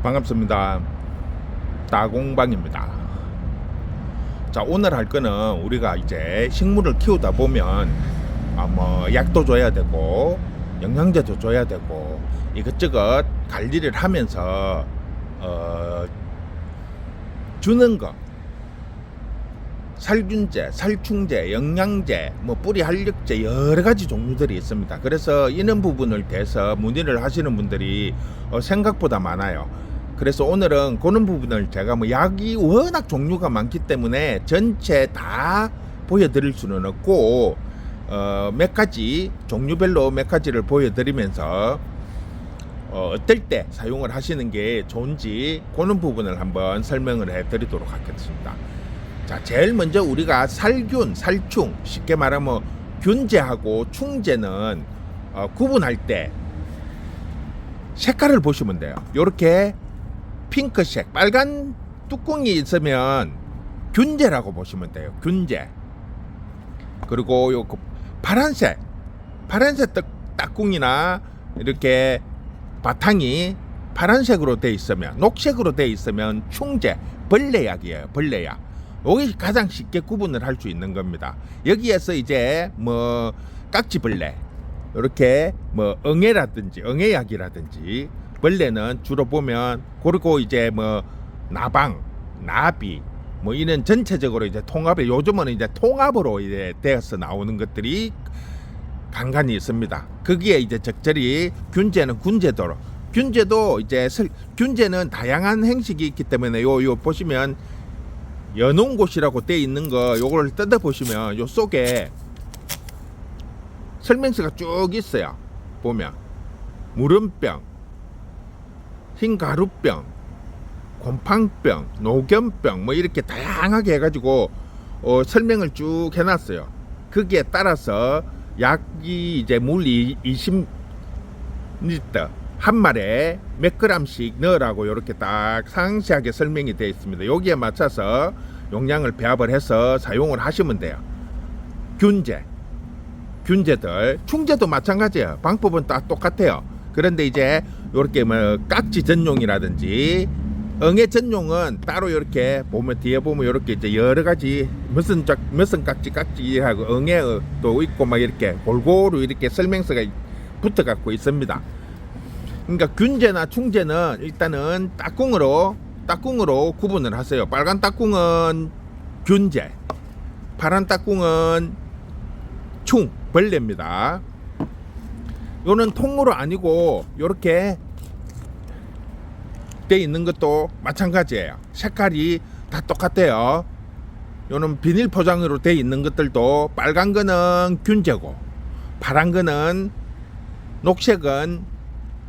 반갑습니다. 따공방입니다. 자, 오늘 할 거는 우리가 이제 식물을 키우다 보면 뭐 약도 줘야 되고 영양제도 줘야 되고 이것저것 관리를 하면서 주는 거 살균제, 살충제, 영양제, 뭐 뿌리 활력제 여러 가지 종류들이 있습니다. 그래서 이런 부분을 대해서 문의를 하시는 분들이 생각보다 많아요. 그래서 오늘은 그런 부분을 제가 뭐 약이 워낙 종류가 많기 때문에 전체 다 보여드릴 수는 없고 몇 가지 종류별로 몇 가지를 보여드리면서 어떨 때 사용을 하시는 게 좋은지 그런 부분을 한번 설명을 해드리도록 하겠습니다. 자, 제일 먼저 우리가 살균, 살충, 쉽게 말하면 균제하고 충제는 구분할 때 색깔을 보시면 돼요. 요렇게 핑크색, 빨간 뚜껑이 있으면 균제라고 보시면 돼요. 균제. 그리고 요 파란색 딱꿍이나 이렇게 바탕이 파란색으로 돼 있으면, 녹색으로 돼 있으면 충제, 벌레약이에요. 벌레약. 여기 가장 쉽게 구분을 할 수 있는 겁니다. 여기에서 이제 뭐 깍지벌레, 이렇게 뭐 응애약이라든지 벌레는 주로 보면, 그리고 이제 뭐 나방, 나비, 뭐 이런 전체적으로 이제 통합에, 요즘은 이제 통합으로 이제 되어서 나오는 것들이 간간히 있습니다. 거기에 이제 적절히 균제는 균제도 이제 균제는 다양한 형식이 있기 때문에 요 보시면 연홍곳이라고 돼 있는 거, 요걸 뜯어 보시면 요 속에 설명서가 쭉 있어요. 보면 무름병, 흰가루병, 곰팡병, 노견병, 뭐 이렇게 다양하게 해가지고 설명을 쭉 해놨어요. 거기에 따라서 약이 이제 물 20리터 한 말에 몇 그램씩 넣으라고 이렇게 딱 상세하게 설명이 되어 있습니다. 여기에 맞춰서 용량을 배합을 해서 사용을 하시면 돼요. 균제들, 충제도 마찬가지예요. 방법은 딱 똑같아요. 그런데 이제 이렇게 뭐 깍지 전용이라든지 응애 전용은 따로 이렇게 보면, 뒤에 보면 이렇게 이제 여러 가지 무슨 깍지하고 응애도 있고 막 이렇게 골고루 이렇게 설명서가 붙어 갖고 있습니다. 그러니까 균제나 충제는 일단은 딱꿍으로 구분을 하세요. 빨간 딱꿍은 균제, 파란 딱꿍은 벌레입니다. 요는 통으로 아니고 요렇게 돼 있는 것도 마찬가지예요. 색깔이 다 똑같아요. 요는 비닐 포장으로 돼 있는 것들도 빨간 거는 균제고 파란 거는, 녹색은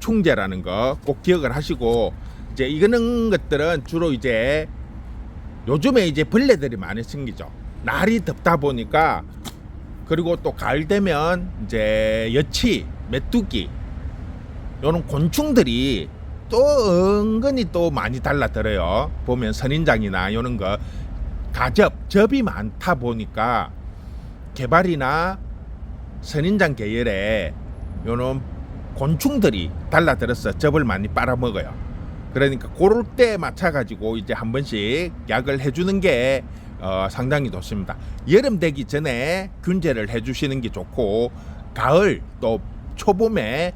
충제라는 거 꼭 기억을 하시고, 이제 이거는 것들은 주로 이제 요즘에 이제 벌레들이 많이 생기죠. 날이 덥다 보니까. 그리고 또 가을 되면 이제 여치, 메뚜기, 요런 곤충들이 또 은근히 또 많이 달라들어요. 보면 선인장이나 요런 거 접이 많다 보니까 개발이나 선인장 계열에 요런 곤충들이 달라들어서 접을 많이 빨아먹어요. 그러니까 그럴 때 맞춰가지고 이제 한 번씩 약을 해주는 게 상당히 좋습니다. 여름 되기 전에 균제를 해주시는 게 좋고, 가을 또 초봄에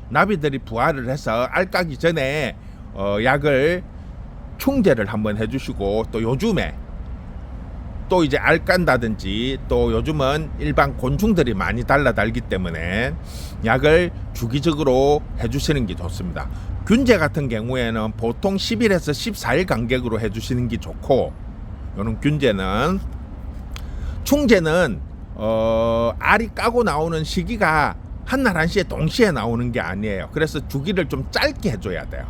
나비들이 부화를 해서 알 까기 전에 약을 충제를 한번 해주시고, 또 요즘에 또 이제 알 깐다든지, 또 요즘은 일반 곤충들이 많이 달기 때문에 약을 주기적으로 해주시는 게 좋습니다. 균제 같은 경우에는 보통 10일에서 14일 간격으로 해주시는 게 좋고, 요런 균제는, 충제는 알이 까고 나오는 시기가 한날 한시에 동시에 나오는 게 아니에요. 그래서 주기를 좀 짧게 해줘야 돼요.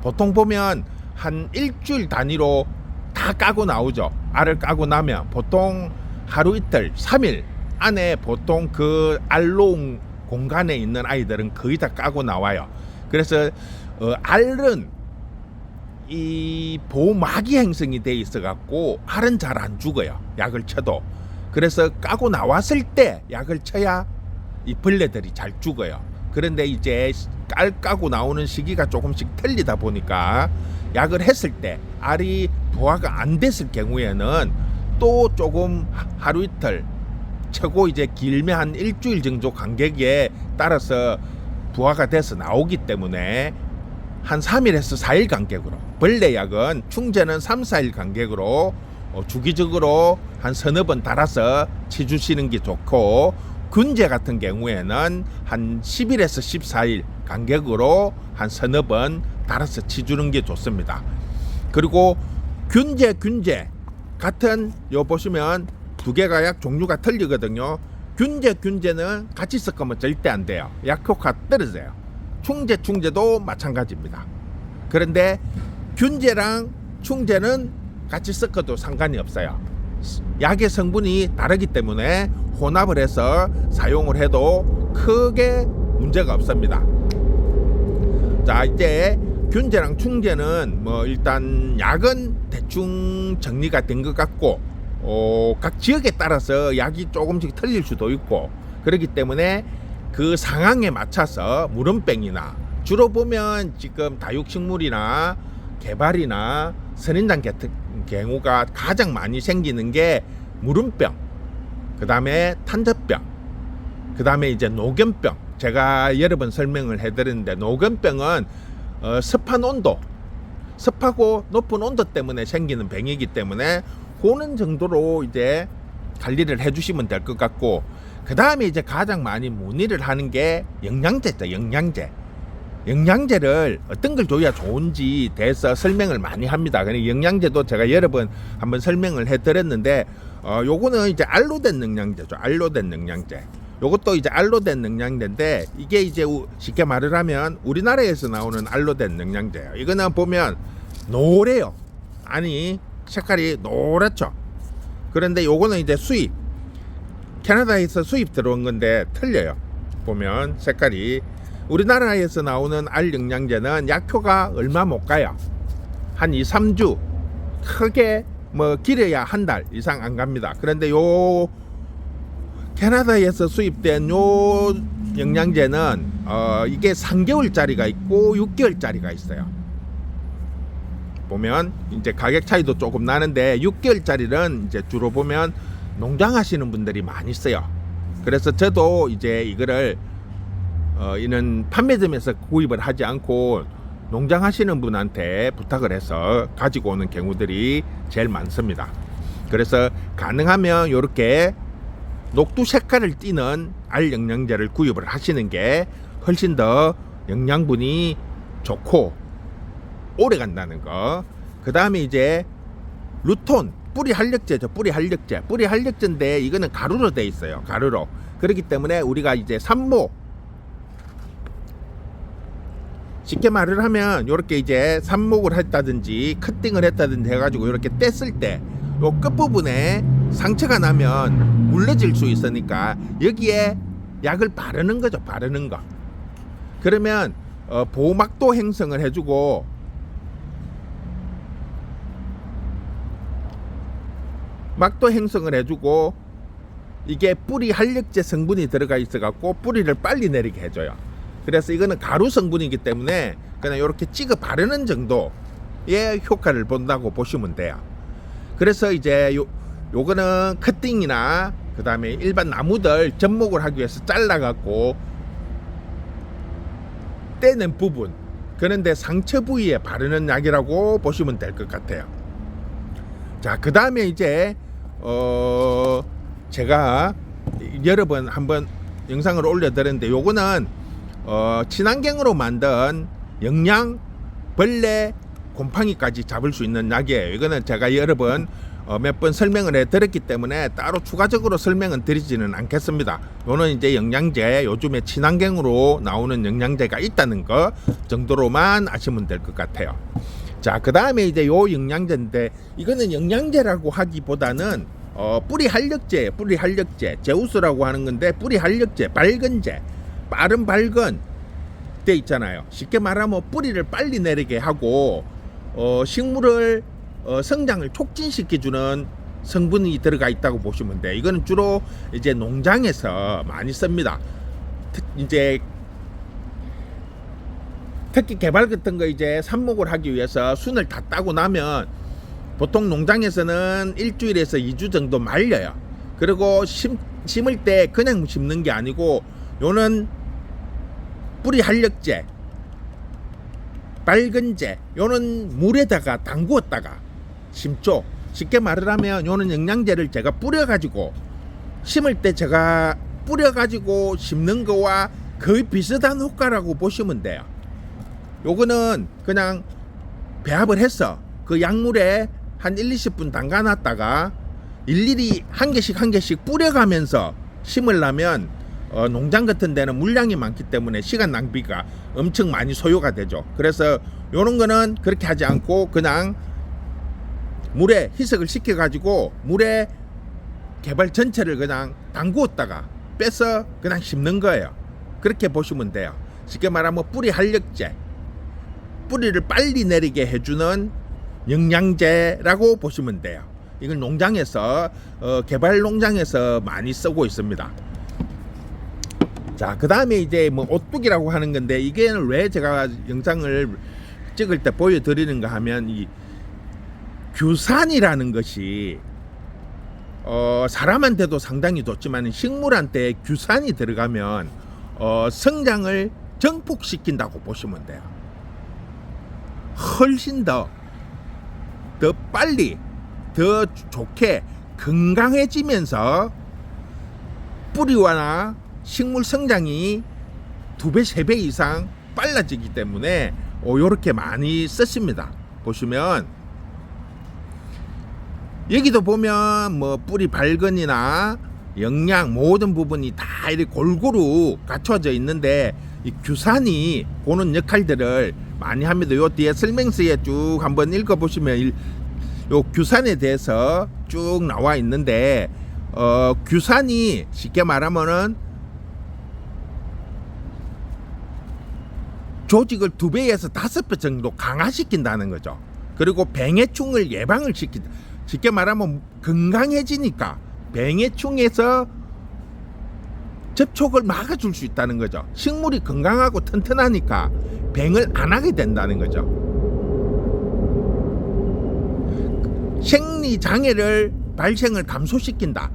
보통 보면 한 일주일 단위로 다 까고 나오죠. 알을 까고 나면 보통 하루 이틀 3일 안에 보통 그 알롱 공간에 있는 아이들은 거의 다 까고 나와요. 그래서 알은 이 보호막이 형성이 돼 있어 갖고 알은 잘 안 죽어요. 약을 쳐도. 그래서 까고 나왔을 때 약을 쳐야 이 벌레들이 잘 죽어요. 그런데 이제 깔 까고 나오는 시기가 조금씩 틀리다 보니까 약을 했을 때 알이 부화가 안 됐을 경우에는 또 조금 하루 이틀, 최고 이제 길면 한 일주일 정도 간격에 따라서 부화가 돼서 나오기 때문에 한 3일에서 4일 간격으로, 벌레약은 충제는 3, 4일 간격으로 주기적으로 한 서너 번 달아서 치주시는 게 좋고, 균제 같은 경우에는 한 10일에서 14일 간격으로 한 서너 번 달아서 치주는 게 좋습니다. 그리고 균제 같은 요 보시면 두 개가 약 종류가 틀리거든요. 균제는 같이 섞으면 절대 안 돼요. 약 효과 떨어져요. 충제도 마찬가지입니다. 그런데 균제랑 충제는 같이 섞어도 상관이 없어요. 약의 성분이 다르기 때문에 혼합을 해서 사용을 해도 크게 문제가 없습니다. 자, 이제 균제랑 충제는 뭐 일단 약은 대충 정리가 된 것 같고, 각 지역에 따라서 약이 조금씩 틀릴 수도 있고, 그렇기 때문에 그 상황에 맞춰서 무름병이나, 주로 보면 지금 다육식물이나 개발이나 선인장 같은 경우가 가장 많이 생기는 게 무름병, 그 다음에 탄저병, 그 다음에 이제 노견병. 제가 여러 번 설명을 해드렸는데, 노견병은 습한 온도, 습하고 높은 온도 때문에 생기는 병이기 때문에 그는 정도로 이제 관리를 해주시면 될 것 같고, 그 다음에 이제 가장 많이 문의를 하는 게 영양제죠. 영양제를 어떤 걸 줘야 좋은지 대해서 설명을 많이 합니다. 그러니까 영양제도 제가 여러 번 한번 설명을 해드렸는데, 요거는 이제 알로 된 영양제죠. 알로 된 영양제. 요것도 이제 알로 된 영양제인데, 이게 이제 쉽게 말을 하면 우리나라에서 나오는 알로 된 영양제예요. 이거는 보면 노래요. 아니, 색깔이 노랗죠. 그런데 요거는 이제 수입, 캐나다에서 수입 들어온 건데 틀려요. 보면 색깔이. 우리나라에서 나오는 알 영양제는 약효가 얼마 못 가요. 한 2, 3주, 크게 뭐 길어야 한 달 이상 안 갑니다. 그런데 요 캐나다에서 수입된 요 영양제는 이게 3개월짜리가 있고 6개월짜리가 있어요. 보면 이제 가격 차이도 조금 나는데, 6개월짜리는 이제 주로 보면 농장 하시는 분들이 많이 써요. 그래서 저도 이제 이거를 이는 판매점에서 구입을 하지 않고 농장 하시는 분한테 부탁을 해서 가지고 오는 경우들이 제일 많습니다. 그래서 가능하면 이렇게 녹두 색깔을 띠는 알 영양제를 구입을 하시는 게 훨씬 더 영양분이 좋고 오래 간다는 거. 그 다음에 이제 루톤, 뿌리 활력제죠. 뿌리 활력제인데 이거는 가루로 돼 있어요. 가루로. 그렇기 때문에 우리가 이제 산모, 쉽게 말을 하면 이렇게 이제 삽목을 했다든지 커팅을 했다든지 해가지고 이렇게 뗐을 때 요 끝부분에 상처가 나면 물러질 수 있으니까 여기에 약을 바르는 거죠. 바르는 거. 그러면 보호막도 형성을 해주고, 막도 형성을 해주고, 이게 뿌리 활력제 성분이 들어가 있어갖고 뿌리를 빨리 내리게 해줘요. 그래서 이거는 가루 성분이기 때문에 그냥 이렇게 찍어 바르는 정도의 효과를 본다고 보시면 돼요. 그래서 이제 요거는 커팅이나 그 다음에 일반 나무들 접목을 하기 위해서 잘라갖고 떼는 부분, 그런데 상처 부위에 바르는 약이라고 보시면 될 것 같아요. 자, 그 다음에 이제 제가 여러 번 한번 영상을 올려드렸는데, 요거는 친환경으로 만든 영양 벌레 곰팡이까지 잡을 수 있는 약이에요. 이거는 제가 여러 번 몇 번 설명을 해드렸기 때문에 따로 추가적으로 설명은 드리지는 않겠습니다. 요는 이제 영양제, 요즘에 친환경으로 나오는 영양제가 있다는 거 정도로만 아시면 될 것 같아요. 자, 그 다음에 이제 요 영양제인데, 이거는 영양제라고 하기보다는 뿌리 활력제, 제우스라고 하는 건데, 뿌리 활력제, 밝은제, 빠른 밝은 때 있잖아요. 쉽게 말하면 뿌리를 빨리 내리게 하고 식물을 성장을 촉진시켜주는 성분이 들어가 있다고 보시면 돼. 이거는 주로 이제 농장에서 많이 씁니다. 이제 특히 개발 같은 거 이제 삽목을 하기 위해서 순을 다 따고 나면 보통 농장에서는 일주일에서 2주 정도 말려요. 그리고 심을 때 그냥 심는 게 아니고 요는 뿌리 활력제, 밝은제 요는 물에다가 담구었다가 심죠. 쉽게 말을 하면 요는 영양제를 제가 뿌려가지고 심을 때 제가 뿌려가지고 심는 거와 거의 비슷한 효과라고 보시면 돼요. 요거는 그냥 배합을 해서 그 약물에 한 1-20분 담가놨다가 일일이 한 개씩 뿌려가면서 심으려면 농장 같은 데는 물량이 많기 때문에 시간 낭비가 엄청 많이 소요가 되죠. 그래서 요런 거는 그렇게 하지 않고 그냥 물에 희석을 시켜 가지고 물에 개발 전체를 그냥 담구었다가 빼서 그냥 심는 거예요. 그렇게 보시면 돼요. 쉽게 말하면 뿌리 활력제, 뿌리를 빨리 내리게 해주는 영양제라고 보시면 돼요. 이걸 농장에서 개발 농장에서 많이 쓰고 있습니다. 자, 그 다음에 이제 뭐 오뚜기라고 하는 건데 이게 왜 제가 영상을 찍을 때 보여드리는가 하면 이 규산이라는 것이 사람한테도 상당히 좋지만 식물한테 규산이 들어가면 성장을 증폭시킨다고 보시면 돼요. 훨씬 더 빨리 더 좋게 건강해지면서 뿌리와나 식물 성장이 2배, 3배 이상 빨라지기 때문에 요렇게 많이 썼습니다. 보시면 여기도 보면 뭐 뿌리 발근이나 영양 모든 부분이 다 이렇게 골고루 갖춰져 있는데 이 규산이 그런 역할들을 많이 합니다. 요 뒤에 설명서에 쭉 한번 읽어보시면 요 규산에 대해서 쭉 나와 있는데 규산이 쉽게 말하면은 조직을 2배에서 5배 정도 강화시킨다는 거죠. 그리고 병해충을 예방을 시킨다. 쉽게 말하면 건강해지니까 병해충에서 접촉을 막아줄 수 있다는 거죠. 식물이 건강하고 튼튼하니까 병을 안 하게 된다는 거죠. 생리장애를 발생을 감소시킨다.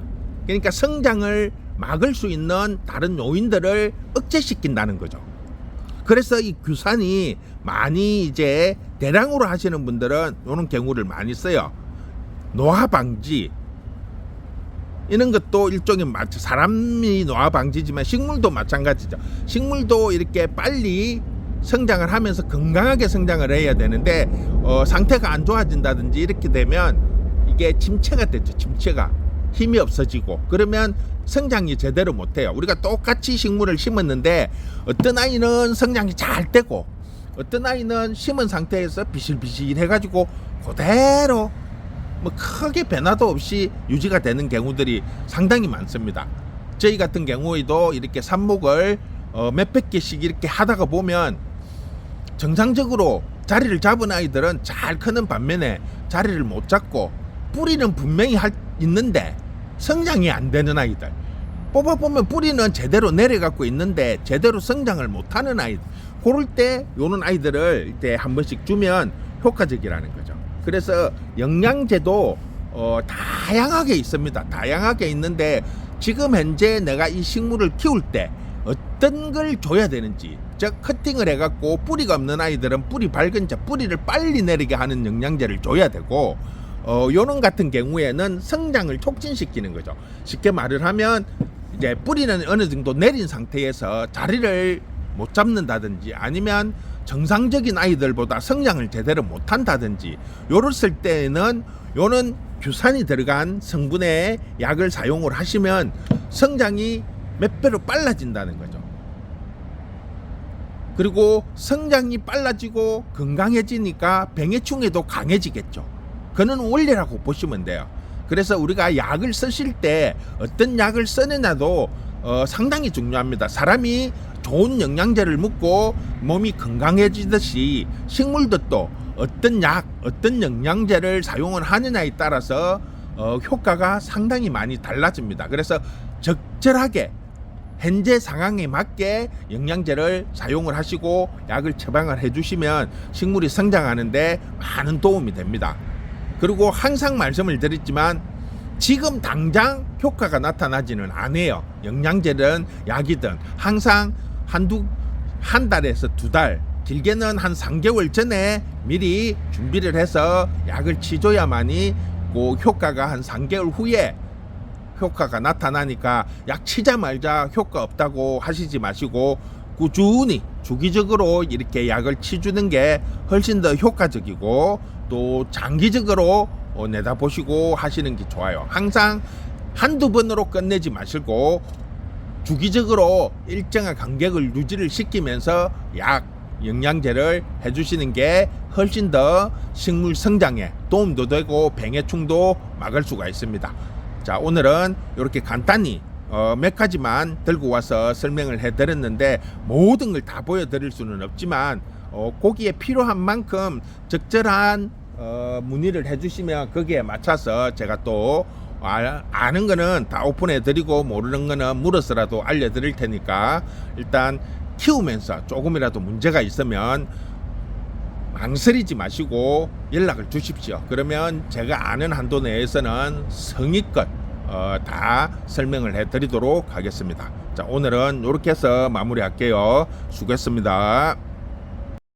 그러니까 성장을 막을 수 있는 다른 요인들을 억제시킨다는 거죠. 그래서 이 규산이 많이 이제 대량으로 하시는 분들은 이런 경우를 많이 써요. 노화 방지 이런 것도 일종의 사람이 노화 방지지만 식물도 마찬가지죠. 식물도 이렇게 빨리 성장을 하면서 건강하게 성장을 해야 되는데 상태가 안 좋아진다든지 이렇게 되면 이게 침체가 되죠. 침체가 힘이 없어지고 그러면 성장이 제대로 못해요. 우리가 똑같이 식물을 심었는데 어떤 아이는 성장이 잘 되고 어떤 아이는 심은 상태에서 비실비실 해가지고 그대로 뭐 크게 변화도 없이 유지가 되는 경우들이 상당히 많습니다. 저희 같은 경우에도 이렇게 삽목을 몇백 개씩 이렇게 하다가 보면 정상적으로 자리를 잡은 아이들은 잘 크는 반면에 자리를 못 잡고 뿌리는 분명히 있는데 성장이 안 되는 아이들, 뽑아보면 뿌리는 제대로 내려갖고 있는데 제대로 성장을 못하는 아이들, 그럴 때 요런 아이들을 이때 한 번씩 주면 효과적이라는 거죠. 그래서 영양제도 다양하게 있습니다. 다양하게 있는데 지금 현재 내가 이 식물을 키울 때 어떤 걸 줘야 되는지, 즉 커팅을 해갖고 뿌리가 없는 아이들은 뿌리 밝은제, 뿌리를 빨리 내리게 하는 영양제를 줘야 되고 요런 같은 경우에는 성장을 촉진시키는 거죠. 쉽게 말을 하면 이제 뿌리는 어느 정도 내린 상태에서 자리를 못 잡는다든지 아니면 정상적인 아이들보다 성장을 제대로 못한다든지 요랬을 때는 요는 규산이 들어간 성분의 약을 사용을 하시면 성장이 몇 배로 빨라진다는 거죠. 그리고 성장이 빨라지고 건강해지니까 병해충에도 강해지겠죠. 그는 원리라고 보시면 돼요. 그래서 우리가 약을 쓰실 때 어떤 약을 쓰느냐도 상당히 중요합니다. 사람이 좋은 영양제를 먹고 몸이 건강해지듯이 식물들도 어떤 약, 어떤 영양제를 사용을 하느냐에 따라서 효과가 상당히 많이 달라집니다. 그래서 적절하게 현재 상황에 맞게 영양제를 사용을 하시고 약을 처방을 해주시면 식물이 성장하는데 많은 도움이 됩니다. 그리고 항상 말씀을 드렸지만 지금 당장 효과가 나타나지는 않아요. 영양제든 약이든 항상 한 달에서 2달, 길게는 한 3개월 전에 미리 준비를 해서 약을 치줘야만이 그 효과가 한 3개월 후에 효과가 나타나니까 약 치자마자 효과 없다고 하시지 마시고 꾸준히 주기적으로 이렇게 약을 치주는 게 훨씬 더 효과적이고 또 장기적으로 내다보시고 하시는 게 좋아요. 항상 한두 번으로 끝내지 마시고 주기적으로 일정한 간격을 유지를 시키면서 약, 영양제를 해주시는 게 훨씬 더 식물 성장에 도움도 되고 병해충도 막을 수가 있습니다. 자, 오늘은 이렇게 간단히 몇 가지만 들고 와서 설명을 해드렸는데 모든 걸 다 보여드릴 수는 없지만 고기에 필요한 만큼 적절한 문의를 해주시면 거기에 맞춰서 제가 또 아는 거는 다 오픈해드리고 모르는 거는 물어서라도 알려드릴 테니까 일단 키우면서 조금이라도 문제가 있으면 망설이지 마시고 연락을 주십시오. 그러면 제가 아는 한도 내에서는 성의껏 다 설명을 해드리도록 하겠습니다. 자, 오늘은 이렇게 해서 마무리할게요. 수고했습니다.